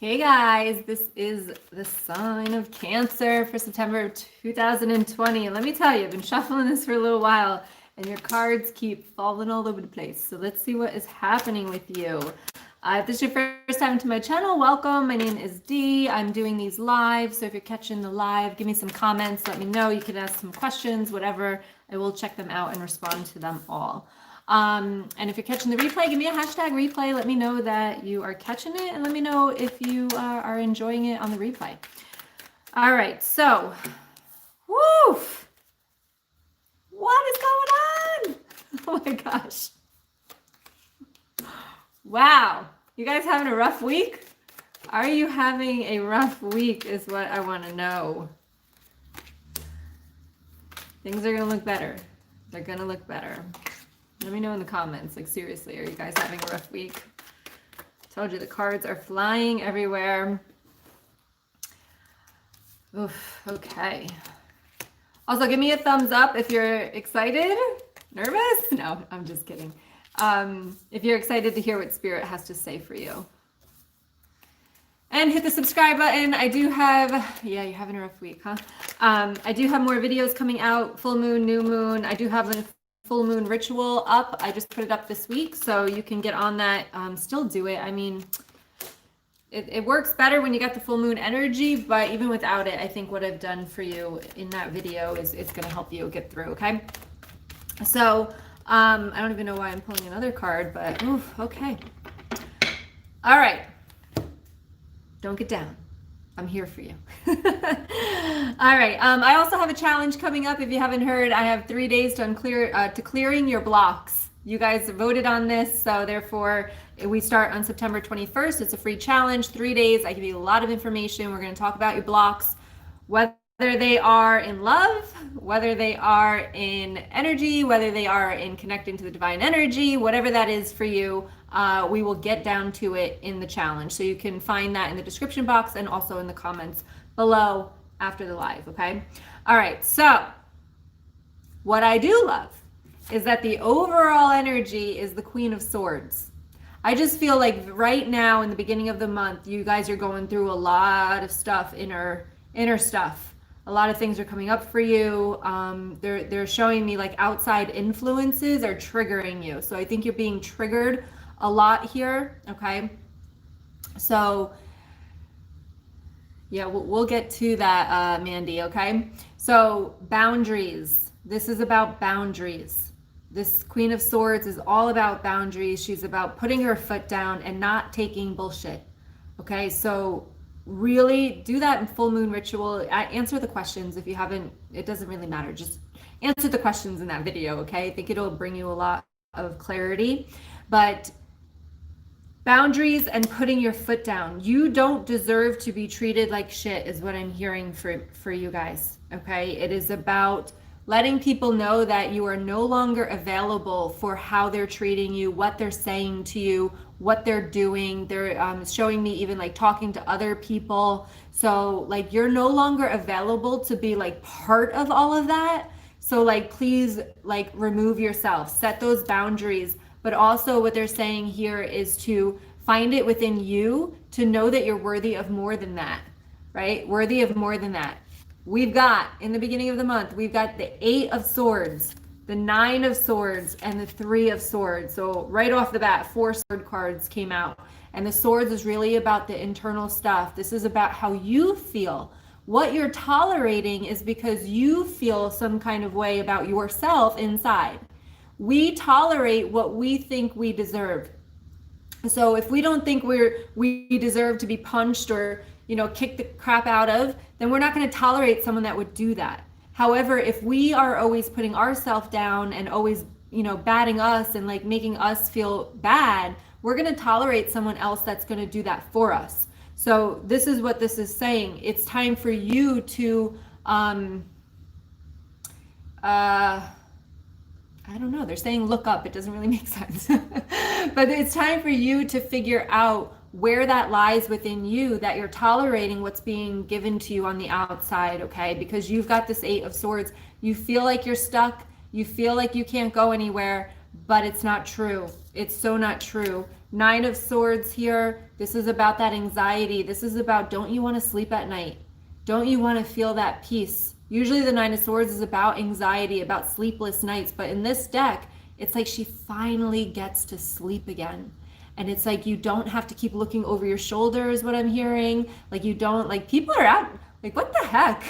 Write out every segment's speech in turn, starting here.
Hey guys, this is the sign of Cancer for September of 2020. And let me tell you, I've been shuffling this for a little while and your cards keep falling all over the place. So let's see what is happening with you. If this is your first time to my channel, welcome. My name is Dee. I'm doing these live. So if you're catching the live, give me some comments. Let me know. You can ask some questions, whatever. I will check them out and respond to them all. And if you're catching the replay, give me a hashtag replay. Let me know that you are catching it and let me know if you are enjoying it on the replay. All right, so, woo! What is going on? Oh my gosh. Wow. You guys having a rough week? Are you having a rough week is what I want to know. Things are going to look better. They're going to look better. Let me know in the comments, like seriously, are you guys having a rough week? Told you the cards are flying everywhere. Oof, okay. Also, give me a thumbs up if you're excited. Nervous? No, I'm just kidding. If you're excited to hear what Spirit has to say for you. And hit the subscribe button. I do have, yeah, you're having a rough week, huh? I do have more videos coming out, full moon, new moon. I do have a full moon ritual up. I just put it up this week, so you can get on that. Still do it. I mean, it works better when you got the full moon energy, but even without it, I think what I've done for you in that video is it's going to help you get through, okay? So, I don't even know why I'm pulling another card, but oof, okay. All right. Don't get down. I'm here for you. All right. I also have a challenge coming up. If you haven't heard, I have 3 days to clearing your blocks. You guys voted on this, so therefore we start on September 21st. It's a free challenge, 3 days. I give you a lot of information. We're going to talk about your blocks, whether they are in love, whether they are in energy, whether they are in connecting to the divine energy, whatever that is for you. We will get down to it in the challenge. So you can find that in the description box and also in the comments below after the live, okay? All right, so what I do love is that the overall energy is the Queen of Swords. I just feel like right now in the beginning of the month, you guys are going through a lot of stuff, inner stuff. A lot of things are coming up for you. They're showing me like outside influences are triggering you. So I think you're being triggered a lot here, okay? So yeah, we'll get to that, Mandy, okay? So boundaries. This is about boundaries. This Queen of Swords is all about boundaries. She's about putting her foot down and not taking bullshit, okay? So really do that in full moon ritual. Answer the questions if you haven't. It doesn't really matter. Just answer the questions in that video, okay? I think it'll bring you a lot of clarity. But boundaries and putting your foot down. You don't deserve to be treated like shit is what I'm hearing for you guys, okay? It is about letting people know that you are no longer available for how they're treating you, what they're saying to you, what they're doing. They're showing me even like talking to other people. So like you're no longer available to be like part of all of that. So like please like remove yourself, set those boundaries. But also what they're saying here is to find it within you to know that you're worthy of more than that, right? Worthy of more than that. We've got, in the beginning of the month, we've got the 8 of Swords, the 9 of Swords, and the 3 of Swords. So right off the bat, 4 sword cards came out. And the Swords is really about the internal stuff. This is about how you feel. What you're tolerating is because you feel some kind of way about yourself inside. We tolerate what we think we deserve. So if we don't think we deserve to be punched or, you know, kicked the crap out of, then we're not going to tolerate someone that would do that. However, if we are always putting ourselves down and always, you know, batting us and like making us feel bad, we're going to tolerate someone else that's going to do that for us. So this is what this is saying. It's time for you to I don't know, they're saying look up. It doesn't really make sense. But it's time for you to figure out where that lies within you, that you're tolerating what's being given to you on the outside, okay? Because you've got this 8 of Swords. You feel like you're stuck. You feel like you can't go anywhere, but it's not true. It's so not true. Nine of Swords here. This is about that anxiety. This is about, don't you want to sleep at night? Don't you want to feel that peace? Usually the Nine of Swords is about anxiety, about sleepless nights. But in this deck, it's like she finally gets to sleep again. And it's like you don't have to keep looking over your shoulder is what I'm hearing. Like you don't, like people are out, like what the heck?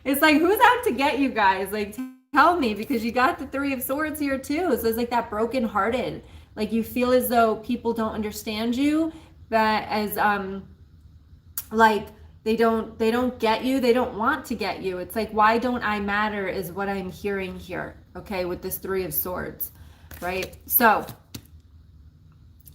It's like, who's out to get you guys? Like tell me, because you got the Three of Swords here too. So it's like that brokenhearted. Like you feel as though people don't understand you, that as like they don't get you, they don't want to get you. It's like, why don't I matter is what I'm hearing here, okay, with this Three of Swords, right? So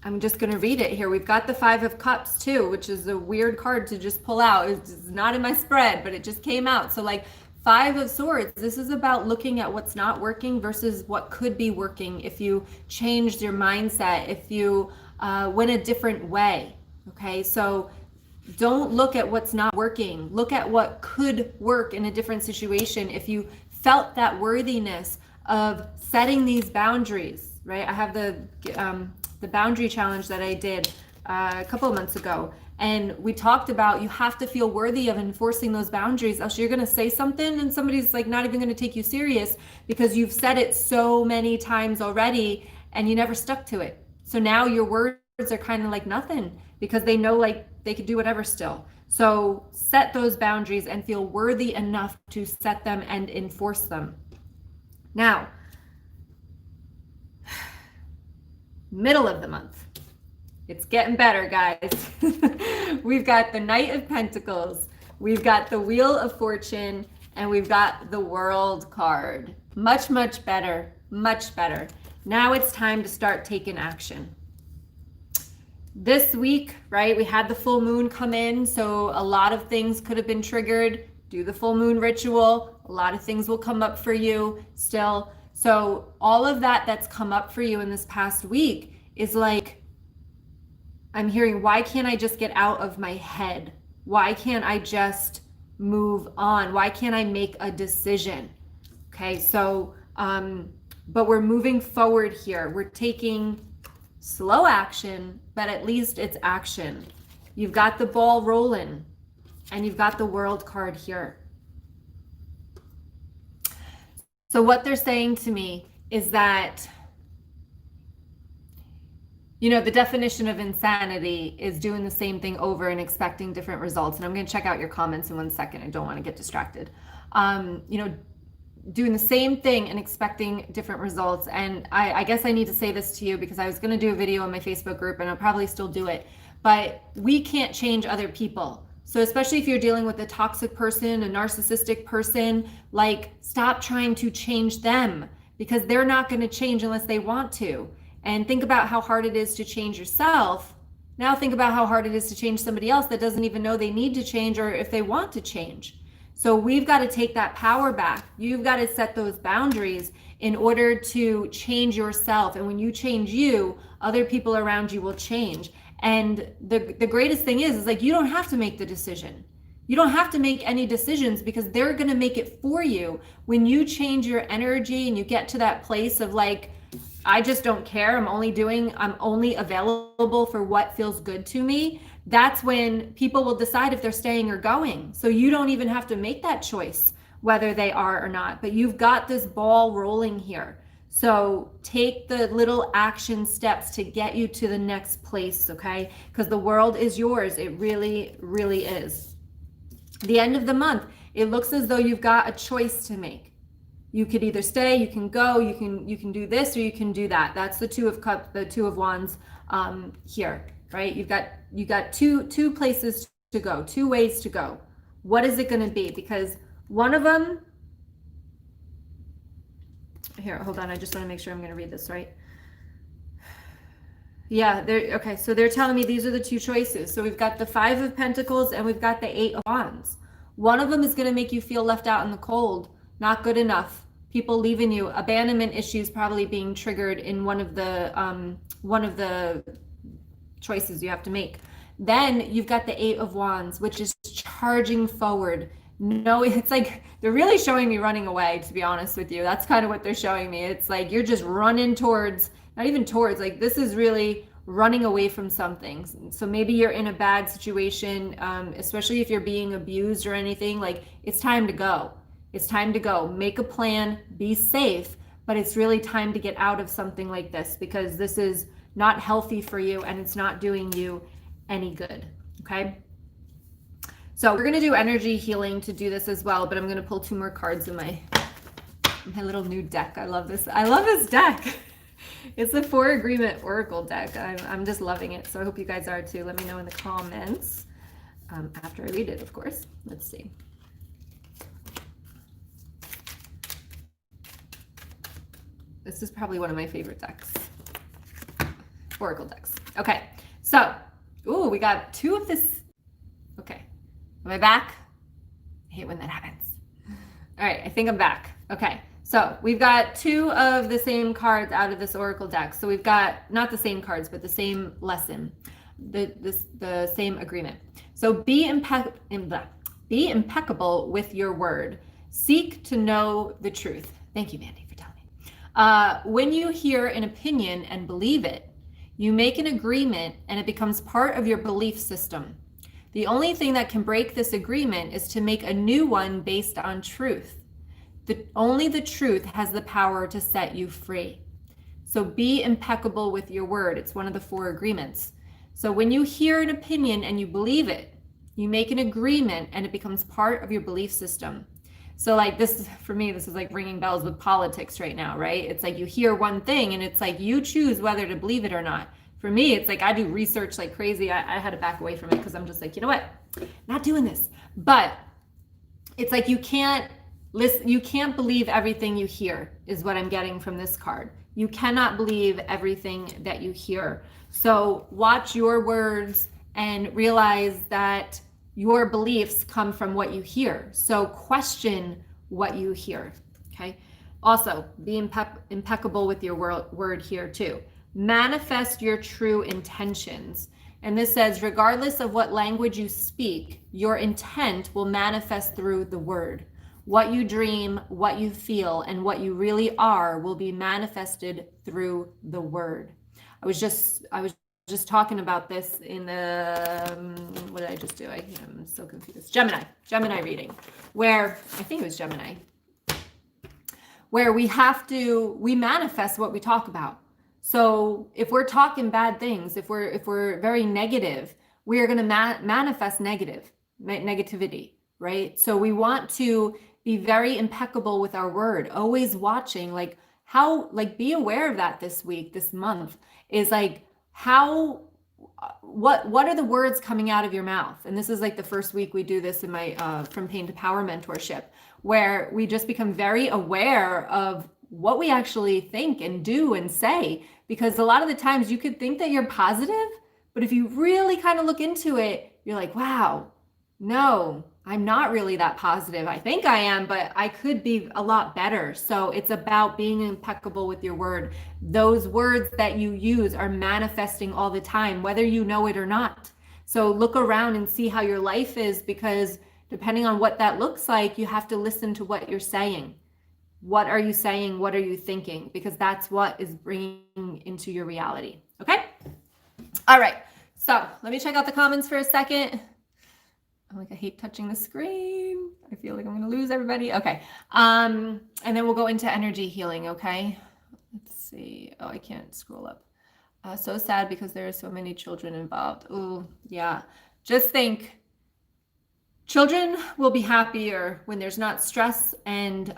I'm just going to read it here. We've got the Five of Cups too, which is a weird card to just pull out. It's not in my spread, but it just came out. So like Five of Swords, this is about looking at what's not working versus what could be working if you changed your mindset, if you went a different way, okay? So don't look at what's not working. Look at what could work in a different situation if you felt that worthiness of setting these boundaries, right? I have the boundary challenge that I did a couple of months ago. And we talked about you have to feel worthy of enforcing those boundaries, else you're going to say something and somebody's like not even going to take you serious because you've said it so many times already and you never stuck to it. So now your words are kind of like nothing because they know like they could do whatever still. So set those boundaries and feel worthy enough to set them and enforce them. Now, middle of the month. It's getting better, guys. We've got the Knight of Pentacles, we've got the Wheel of Fortune, and we've got the World card. Much, much better, much better. Now it's time to start taking action. This week, right, we had the full moon come in, so a lot of things could have been triggered. Do the full moon ritual. A lot of things will come up for you still. So all of that that's come up for you in this past week is like, I'm hearing, why can't I just get out of my head? Why can't I just move on? Why can't I make a decision? Okay, so, but we're moving forward here. We're taking slow action, but at least it's action. You've got the ball rolling and you've got the World card here. So what they're saying to me is that, you know, the definition of insanity is doing the same thing over and expecting different results. And I'm going to check out your comments in 1 second. I don't want to get distracted. You know, doing the same thing and expecting different results. And I guess I need to say this to you because I was going to do a video in my Facebook group and I'll probably still do it. But we can't change other people. So especially if you're dealing with a toxic person, a narcissistic person, like stop trying to change them because they're not going to change unless they want to. And think about how hard it is to change yourself. Now think about how hard it is to change somebody else that doesn't even know they need to change or if they want to change. So we've got to take that power back. You've got to set those boundaries in order to change yourself. And when you change you, other people around you will change. And the greatest thing is like, you don't have to make the decision. You don't have to make any decisions because they're going to make it for you. When you change your energy and you get to that place of like, I just don't care. I'm only available for what feels good to me. That's when people will decide if they're staying or going. So you don't even have to make that choice, whether they are or not, but you've got this ball rolling here. So take the little action steps to get you to the next place, okay? Because the world is yours. It really, really is. The end of the month, it looks as though you've got a choice to make. You could either stay, you can go, you can do this or you can do that. That's the Two of Cups, the Two of Wands here, right? You've got two places to go, two ways to go. What is it going to be? Because one of them, here, hold on, I just want to make sure I'm going to read this right. Yeah, okay, so they're telling me these are the two choices. So we've got the Five of Pentacles and we've got the Eight of Wands. One of them is going to make you feel left out in the cold. Not good enough, people leaving you, abandonment issues probably being triggered in one of the choices you have to make. Then you've got the Eight of Wands, which is charging forward. No, it's like they're really showing me running away, to be honest with you. That's kind of what they're showing me. It's like you're just running towards not even towards, like this is really running away from something. So maybe you're in a bad situation, especially if you're being abused or anything, like it's time to go. It's time to go. Make a plan, be safe, but it's really time to get out of something like this because this is not healthy for you and it's not doing you any good, okay? So we're gonna do energy healing to do this as well, but I'm gonna pull 2 more cards in my little new deck. I love this. I love this deck. It's the 4 Agreement Oracle deck. I'm just loving it. So I hope you guys are too. Let me know in the comments after I read it, of course. Let's see. This is probably one of my favorite decks. Oracle decks. Okay. So, ooh, we got 2 of this. Okay. Am I back? I hate when that happens. All right. I think I'm back. Okay. So we've got 2 of the same cards out of this Oracle deck. So we've got not the same cards, but the same lesson, the same agreement. So be impeccable with your word. Seek to know the truth. Thank you, Mandy, for telling me. When you hear an opinion and believe it, you make an agreement and it becomes part of your belief system. The only thing that can break this agreement is to make a new one based on truth. Only the truth has the power to set you free. So be impeccable with your word. It's one of the 4 agreements. So when you hear an opinion and you believe it, you make an agreement and it becomes part of your belief system. So like this, for me, this is like ringing bells with politics right now, right? It's like you hear one thing and it's like you choose whether to believe it or not. For me, it's like I do research like crazy. I had to back away from it because I'm just like, you know what? Not doing this. But it's like you can't listen, you can't believe everything you hear is what I'm getting from this card. You cannot believe everything that you hear. So watch your words and realize that your beliefs come from what you hear. So question what you hear, okay? Also, be impeccable with your word here too. Manifest your true intentions. And this says, regardless of what language you speak, your intent will manifest through the word. What you dream, what you feel, and what you really are will be manifested through the word. I was just talking about this in the, what did I just do? I'm so confused. Gemini reading, where, I think it was Gemini, where we manifest what we talk about. So if we're talking bad things, if we're very negative, we are going to manifest negativity, right? So we want to be very impeccable with our word, always watching, like be aware of that this week, this month, is like what are the words coming out of your mouth? And this is like the first week we do this in my From Pain to Power mentorship, where we just become very aware of what we actually think and do and say, because a lot of the times you could think that you're positive, but if you really kind of look into it, you're like, wow, no, I'm not really that positive. I think I am, but I could be a lot better. So it's about being impeccable with your word. Those words that you use are manifesting all the time, whether you know it or not. So look around and see how your life is, because depending on what that looks like, you have to listen to what you're saying. What are you saying? What are you thinking? Because that's what is bringing into your reality. Okay? All right. So let me check out the comments for a second. I hate touching the screen. I feel like I'm going to lose everybody. Okay. And then we'll go into energy healing. Okay. Let's see. Oh, I can't scroll up. So sad because there are so many children involved. Oh, yeah. Just think, children will be happier when there's not stress and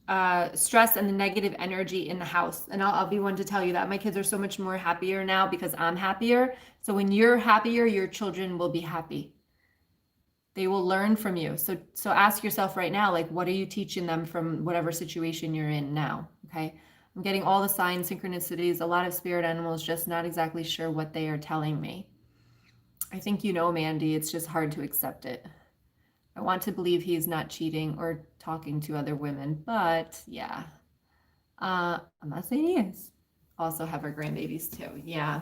the negative energy in the house. And I'll be one to tell you that my kids are so much more happier now because I'm happier. So when you're happier, your children will be happy. They will learn from you. So ask yourself right now, like, what are you teaching them from whatever situation you're in now? Okay. I'm getting all the signs, synchronicities, a lot of spirit animals, just not exactly sure what they are telling me. I think you know, Mandy, it's just hard to accept it. I want to believe he's not cheating or talking to other women, but yeah, I'm not saying he is. Also have our grandbabies too. Yeah,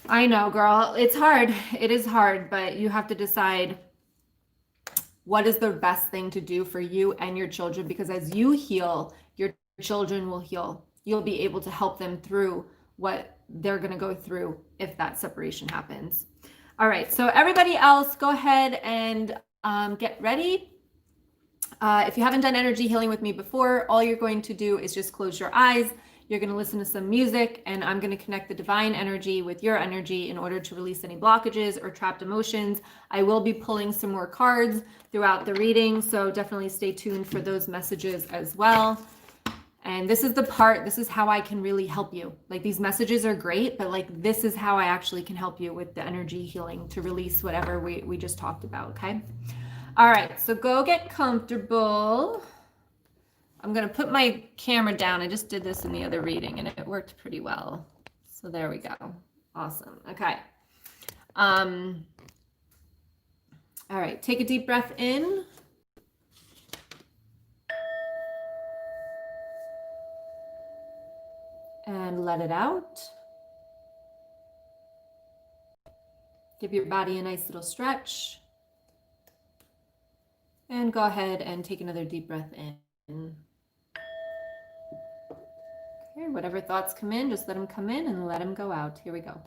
I know, girl. It's hard. It is hard, but you have to decide what is the best thing to do for you and your children, because as you heal, your children will heal. you'll be able to help them through what they're going to go through if that separation happens. All right, so everybody else, go ahead and get ready. If you haven't done energy healing with me before, all you're going to do is just close your eyes. You're going to listen to some music, and I'm going to connect the divine energy with your energy in order to release any blockages or trapped emotions. I will be pulling some more cards throughout the reading, so definitely stay tuned for those messages as well. And this is the part, this is how I can really help you. Like, these messages are great, but like, this is how I actually can help you with the energy healing to release whatever we just talked about, okay? All right, so go get comfortable. I'm gonna put my camera down. I just did this in the other reading and it worked pretty well. So there we go. Awesome, okay. All right, take a deep breath in. And let it out. Give your body a nice little stretch. And go ahead and take another deep breath in. Okay, whatever thoughts come in, just let them come in and let them go out. Here we go.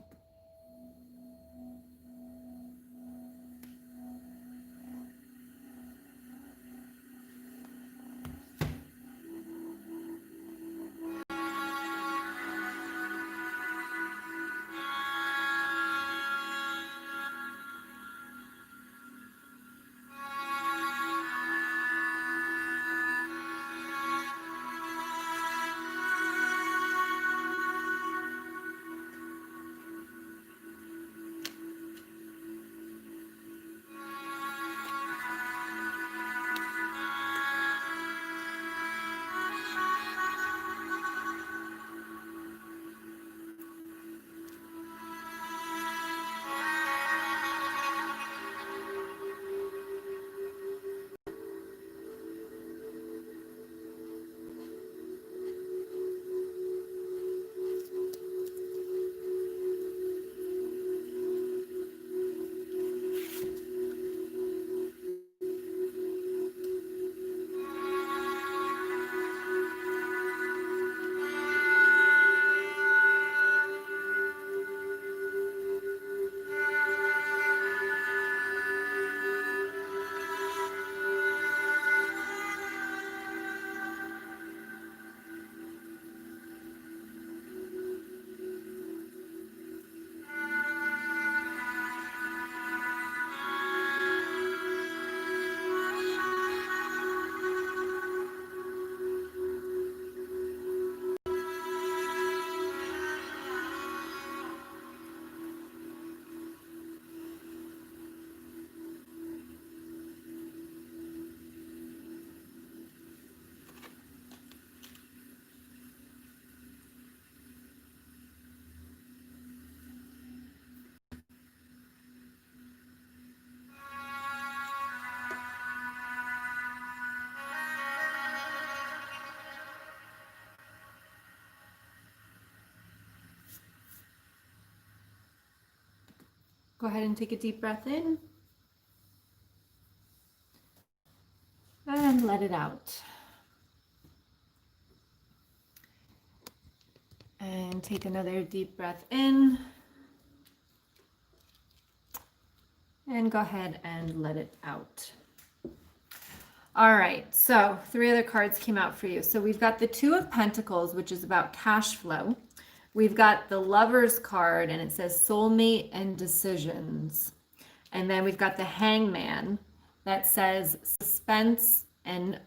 Go ahead and take a deep breath in. And let it out. And take another deep breath in. And go ahead and let it out. All right, so 3 other cards came out for you. So we've got the 2 of Pentacles, which is about cash flow. We've got the Lover's card, and it says soulmate and decisions. And then we've got the Hangman that says suspense and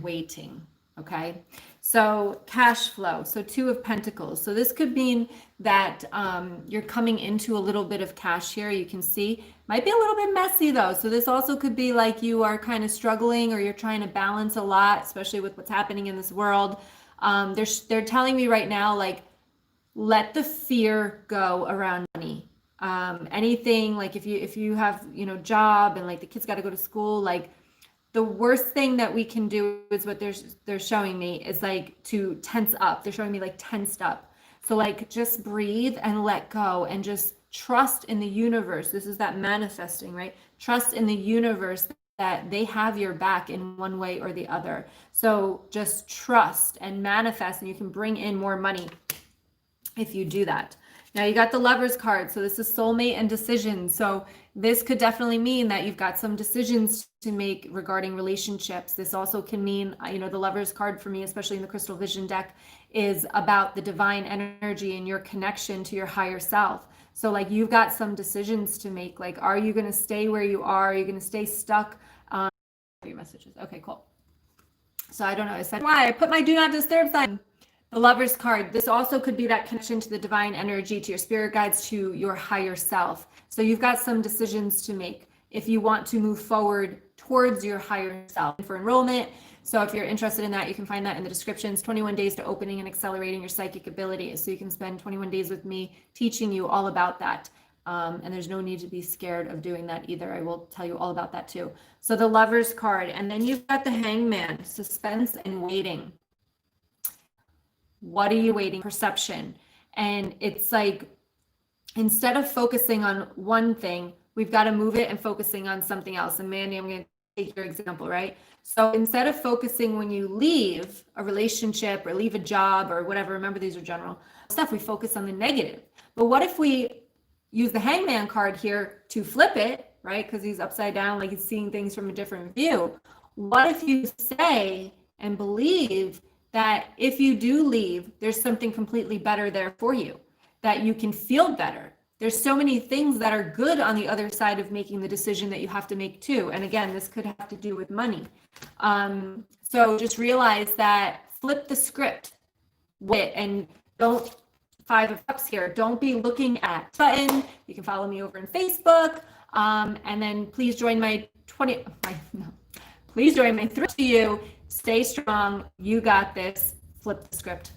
waiting, okay? So cash flow, so 2 of Pentacles. So this could mean that you're coming into a little bit of cash here. You can see, might be a little bit messy though. So this also could be like you are kind of struggling, or you're trying to balance a lot, especially with what's happening in this world. They're telling me right now, like, let the fear go around money. Anything, like if you have, job and like the kids got to go to school, like the worst thing that we can do is what they're showing me is like to tense up. They're showing me like tensed up. So like just breathe and let go and just trust in the universe. This is that manifesting, right? Trust in the universe that they have your back in one way or the other. So just trust and manifest, and you can bring in more money if you do that. Now you got the Lovers card. So this is soulmate and decisions. So this could definitely mean that you've got some decisions to make regarding relationships. This also can mean, the Lovers card for me, especially in the Crystal Vision deck, is about the divine energy and your connection to your higher self. So like you've got some decisions to make. Like, are you going to stay where you are? Are you going to stay stuck? Your messages. Okay, cool. So I don't know. I said, why? I put my do not disturb sign. The Lovers card. This also could be that connection to the divine energy, to your spirit guides, to your higher self. So you've got some decisions to make if you want to move forward towards your higher self for enrollment. So if you're interested in that, you can find that in the descriptions. 21 days to opening and accelerating your psychic abilities. So you can spend 21 days with me teaching you all about that. And there's no need to be scared of doing that either. I will tell you all about that too. So the Lovers card, and then you've got the Hangman, suspense and waiting. What are you waiting? Perception. And it's like, instead of focusing on one thing, we've got to move it and focusing on something else. And Mandy, I'm going to take your example, right? So instead of focusing when you leave a relationship or leave a job or whatever, remember these are general stuff, we focus on the negative. But what if we use the Hangman card here to flip it, right? Because he's upside down, like he's seeing things from a different view. What if you say and believe that if you do leave, there's something completely better there for you, that you can feel better. There's so many things that are good on the other side of making the decision that you have to make too. And again, this could have to do with money. So just realize that, flip the script and don't, 5 of Cups here, don't be looking at button. You can follow me over on Facebook. And then please join my please join my 3 to you. Stay strong. You got this. Flip the script.